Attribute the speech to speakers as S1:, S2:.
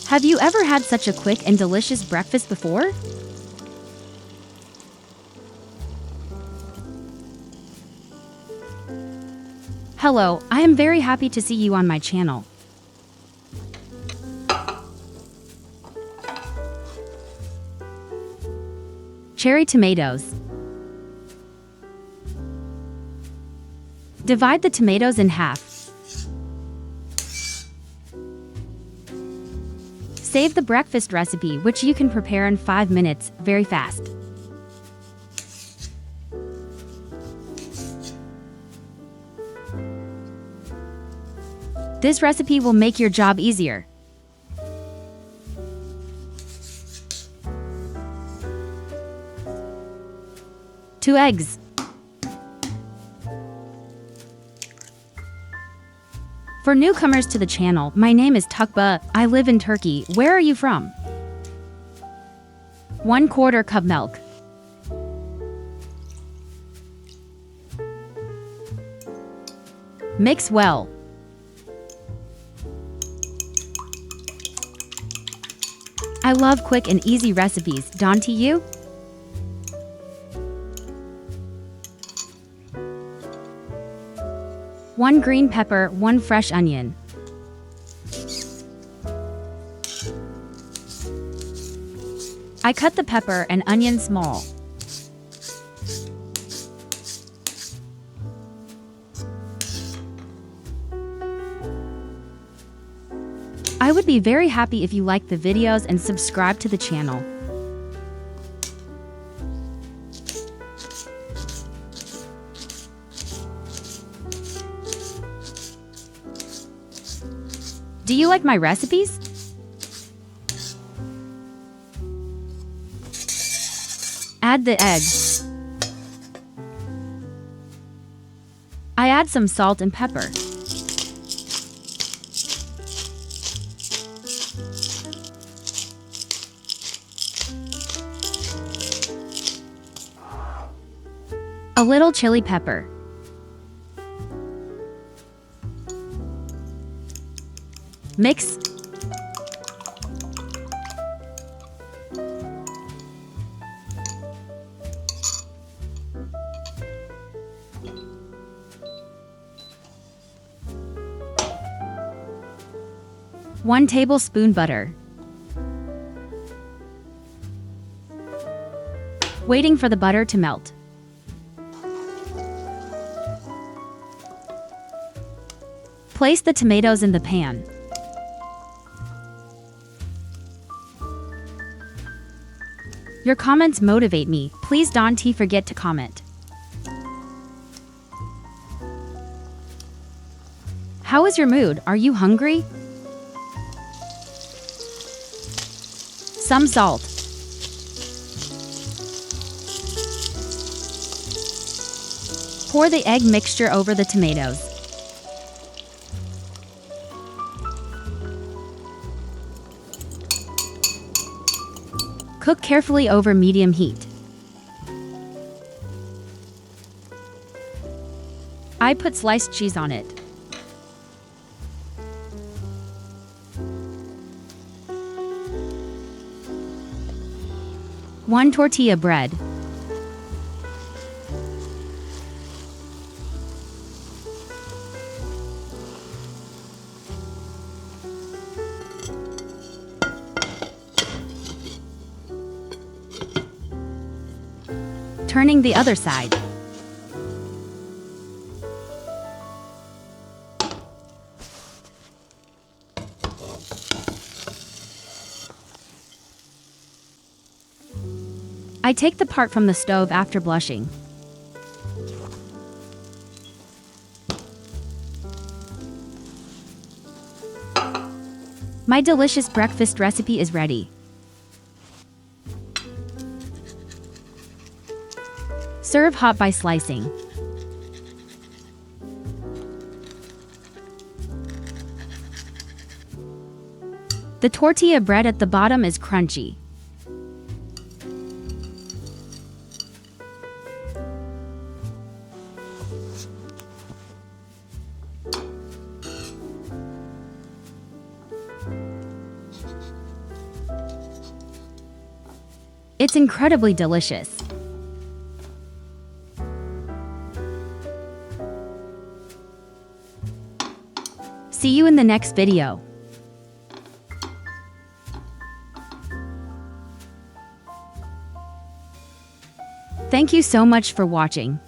S1: Have you ever had such a quick and delicious breakfast before? Hello, I am very happy to see you on my channel. Cherry tomatoes. Divide the tomatoes in half. Save the breakfast recipe, which you can prepare in 5 minutes, very fast. This recipe will make your job easier. Two eggs. For newcomers to the channel, my name is Tukba. I live in Turkey. Where are you from? 1/4 cup milk. Mix well. I love quick and easy recipes, don't you? One green pepper, 1 fresh onion. I cut the pepper and onion small. I would be very happy if you like the videos and subscribe to the channel. Do you like my recipes? Add the eggs. I add some salt and pepper. A little chili pepper. Mix. One tablespoon butter. Waiting for the butter to melt. Place the tomatoes in the pan. Your comments motivate me. Please don't forget to comment. How is your mood? Are you hungry? Some salt. Pour the egg mixture over the tomatoes. Cook carefully over medium heat. I put sliced cheese on it. One tortilla bread. Turning the other side. I take the part from the stove after blushing. My delicious breakfast recipe is ready. Serve hot by slicing. The tortilla bread at the bottom is crunchy. It's incredibly delicious. See you in the next video. Thank you so much for watching.